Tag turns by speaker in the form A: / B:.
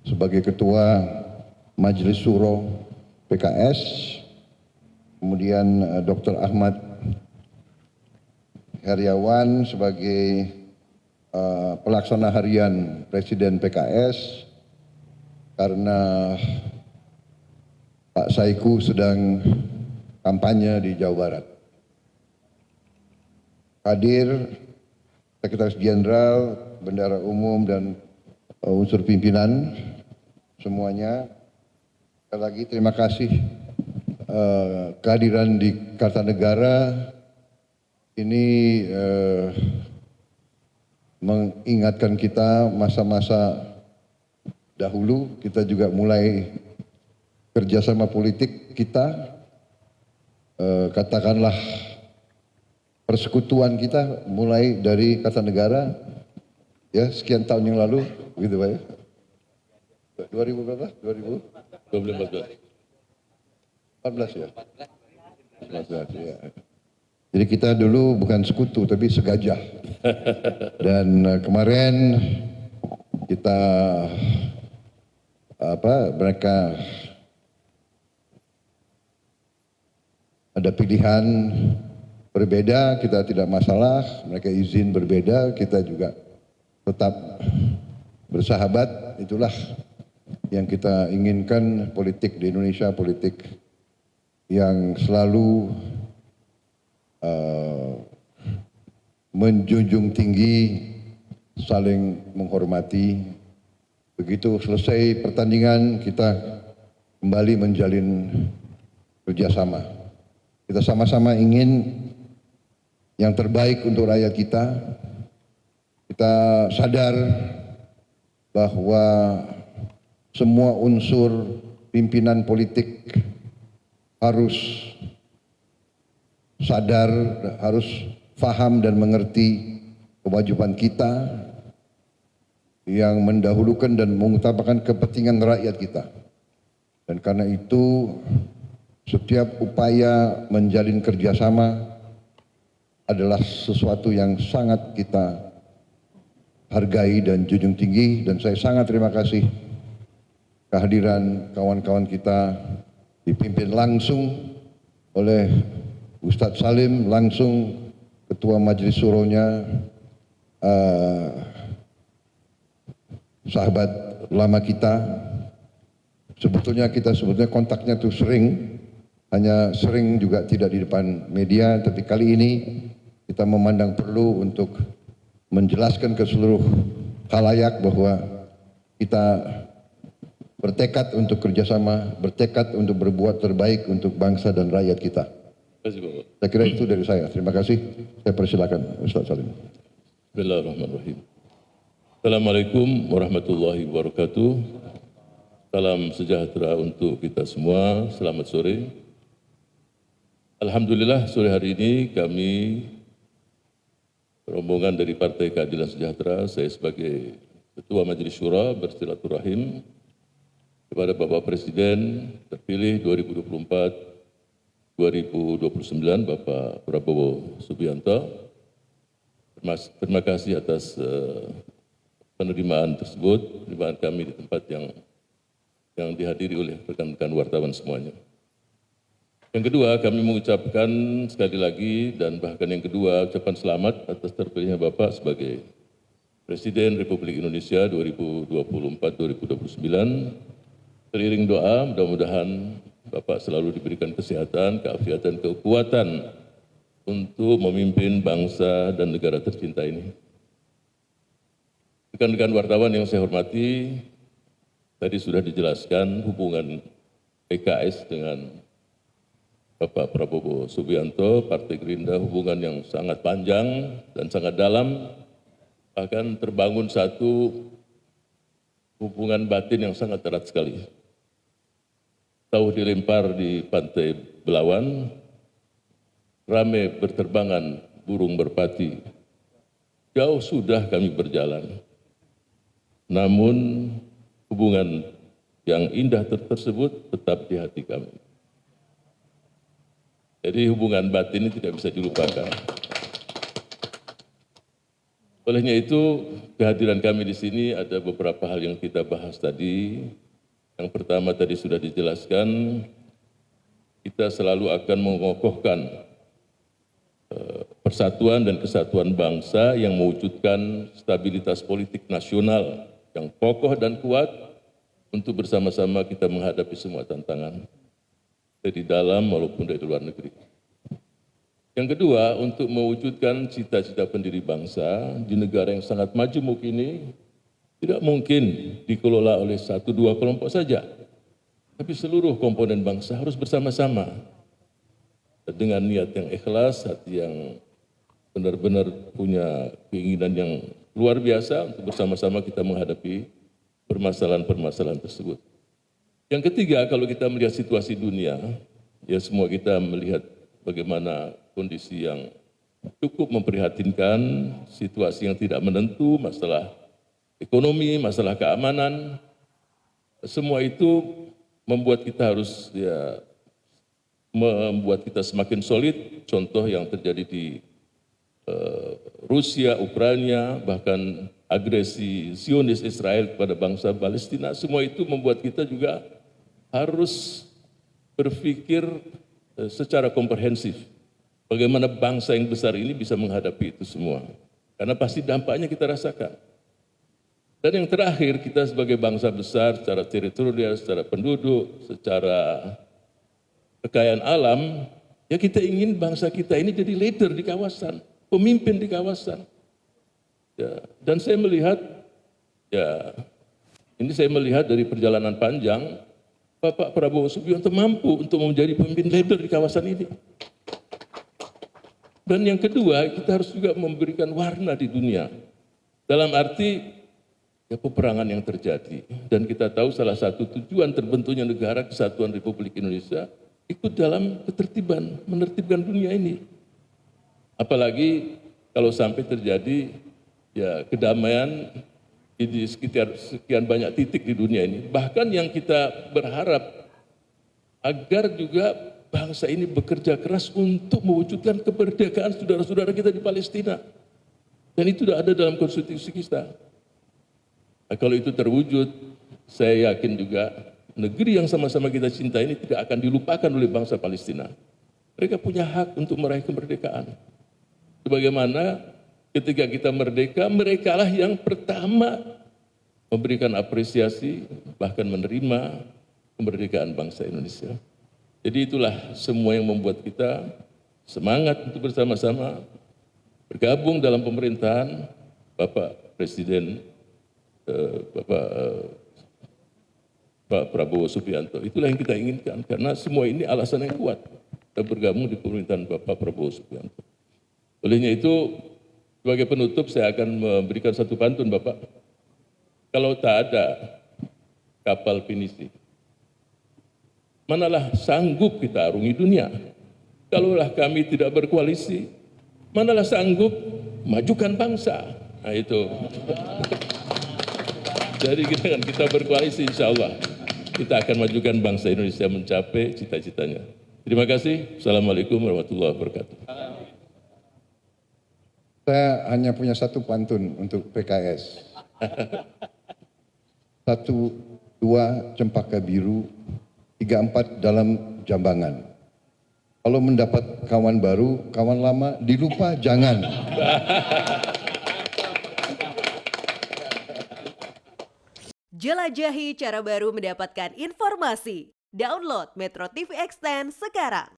A: sebagai Ketua Majelis Syuro PKS, kemudian Dr. Ahmad Heriawan sebagai pelaksana harian Presiden PKS, karena Pak Saiku sedang kampanye di Jawa Barat. Hadir Sekretaris Jenderal, Bendahara Umum, dan unsur pimpinan semuanya. Sekali lagi terima kasih kehadiran di Kartanegara ini mengingatkan kita masa-masa dahulu. Kita juga mulai kerjasama politik kita, katakanlah persekutuan kita mulai dari Kartanegara ya sekian tahun yang lalu, gitu Pak ya. 2000 berapa? 14 ya? 14 ya. Jadi kita dulu bukan sekutu tapi segajah. Dan kemarin kita mereka ada pilihan berbeda, kita tidak masalah, mereka izin berbeda, kita juga tetap bersahabat. Itulah yang kita inginkan, politik di Indonesia, politik yang selalu menjunjung tinggi, saling menghormati. Begitu selesai pertandingan, kita kembali menjalin kerjasama. Kita sama-sama ingin yang terbaik untuk rakyat kita. Kita sadar bahwa semua unsur pimpinan politik harus sadar, harus paham dan mengerti kewajiban kita yang mendahulukan dan mengutamakan kepentingan rakyat kita. Dan karena itu setiap upaya menjalin kerjasama adalah sesuatu yang sangat kita hargai dan junjung tinggi. Dan saya sangat terima kasih kehadiran kawan-kawan kita dipimpin langsung oleh Ustadz Salim, langsung Ketua Majelis Syuronya, sahabat lama kita. Sebetulnya kita kontaknya tuh sering, hanya sering juga tidak di depan media, tapi kali ini kita memandang perlu untuk menjelaskan ke seluruh khalayak bahwa kita bertekad untuk kerjasama, bertekad untuk berbuat terbaik untuk bangsa dan rakyat kita. Saya kira itu dari saya. Terima kasih. Saya persilakan Ustaz Salim.
B: Bismillahirrahmanirrahim. Assalamualaikum warahmatullahi wabarakatuh. Salam sejahtera untuk kita semua. Selamat sore. Alhamdulillah sore hari ini kami rombongan dari Partai Keadilan Sejahtera, saya sebagai Ketua Majelis Syura bersilaturahim kepada Bapak Presiden terpilih 2024-2029 Bapak Prabowo Subianto. Terima kasih atas penerimaan tersebut, penerimaan kami di tempat yang dihadiri oleh rekan-rekan wartawan semuanya. Yang kedua, kami mengucapkan sekali lagi dan bahkan yang kedua, ucapan selamat atas terpilihnya Bapak sebagai Presiden Republik Indonesia 2024-2029. Seiring doa, mudah-mudahan Bapak selalu diberikan kesehatan, keafiatan, kekuatan untuk memimpin bangsa dan negara tercinta ini. Rekan-rekan wartawan yang saya hormati, tadi sudah dijelaskan hubungan PKS dengan Bapak Prabowo Subianto, Partai Gerindra, hubungan yang sangat panjang dan sangat dalam, bahkan terbangun satu hubungan batin yang sangat erat sekali. Tahu dilempar di Pantai Belawan, rame berterbangan burung merpati. Jauh sudah kami berjalan, namun hubungan yang indah tersebut tetap di hati kami. Jadi hubungan batin ini tidak bisa dilupakan. Olehnya itu, kehadiran kami di sini ada beberapa hal yang kita bahas tadi. Yang pertama tadi sudah dijelaskan, kita selalu akan mengokohkan persatuan dan kesatuan bangsa yang mewujudkan stabilitas politik nasional yang kokoh dan kuat untuk bersama-sama kita menghadapi semua tantangan dari dalam maupun dari luar negeri. Yang kedua, untuk mewujudkan cita-cita pendiri bangsa di negara yang sangat majemuk ini, tidak mungkin dikelola oleh 1-2 kelompok saja, tapi seluruh komponen bangsa harus bersama-sama dengan niat yang ikhlas, hati yang benar-benar punya keinginan yang luar biasa untuk bersama-sama kita menghadapi permasalahan-permasalahan tersebut. Yang ketiga, kalau kita melihat situasi dunia, ya semua kita melihat bagaimana kondisi yang cukup memprihatinkan, situasi yang tidak menentu, masalah ekonomi, masalah keamanan, semua itu membuat kita harus membuat kita semakin solid. Contoh yang terjadi di Rusia, Ukraina, bahkan agresi Zionis Israel kepada bangsa Palestina, semua itu membuat kita juga harus berpikir secara komprehensif. Bagaimana bangsa yang besar ini bisa menghadapi itu semua. Karena pasti dampaknya kita rasakan. Dan yang terakhir, kita sebagai bangsa besar secara teritorial, secara penduduk, secara kekayaan alam, ya kita ingin bangsa kita ini jadi leader di kawasan, pemimpin di kawasan. Ya, dan saya melihat, ya ini saya melihat dari perjalanan panjang, Bapak Prabowo Subianto mampu untuk menjadi pemimpin leader di kawasan ini. Dan yang kedua, kita harus juga memberikan warna di dunia. Dalam arti ya peperangan yang terjadi. Dan kita tahu salah satu tujuan terbentuknya negara Kesatuan Republik Indonesia ikut dalam ketertiban, menertibkan dunia ini. Apalagi kalau sampai terjadi ya kedamaian di sekitar sekian banyak titik di dunia ini. Bahkan yang kita berharap agar juga bangsa ini bekerja keras untuk mewujudkan kemerdekaan saudara-saudara kita di Palestina. Dan itu sudah ada dalam konstitusi kita. Nah, kalau itu terwujud, saya yakin juga negeri yang sama-sama kita cinta ini tidak akan dilupakan oleh bangsa Palestina. Mereka punya hak untuk meraih kemerdekaan. Sebagaimana ketika kita merdeka, merekalah yang pertama memberikan apresiasi, bahkan menerima kemerdekaan bangsa Indonesia. Jadi itulah semua yang membuat kita semangat untuk bersama-sama bergabung dalam pemerintahan Bapak Presiden Pak Prabowo Subianto. Itulah yang kita inginkan, karena semua ini alasan yang kuat kita bergabung di pemerintahan Bapak Prabowo Subianto. Olehnya itu, sebagai penutup saya akan memberikan satu pantun Bapak. Kalau tak ada kapal pinisi, manalah sanggup kita arungi dunia. Kalaulah kami tidak berkoalisi, manalah sanggup majukan bangsa. Nah itu. Jadi kita berkoalisi, insya Allah kita akan majukan bangsa Indonesia mencapai cita-citanya. Terima kasih. Assalamualaikum warahmatullahi wabarakatuh.
A: Saya hanya punya satu pantun untuk PKS. 1, 2 cempaka biru, 3, 4 dalam jambangan. Kalau mendapat kawan baru, kawan lama dilupa jangan.
C: Jelajahi cara baru mendapatkan informasi. Download Metro TV Extend sekarang.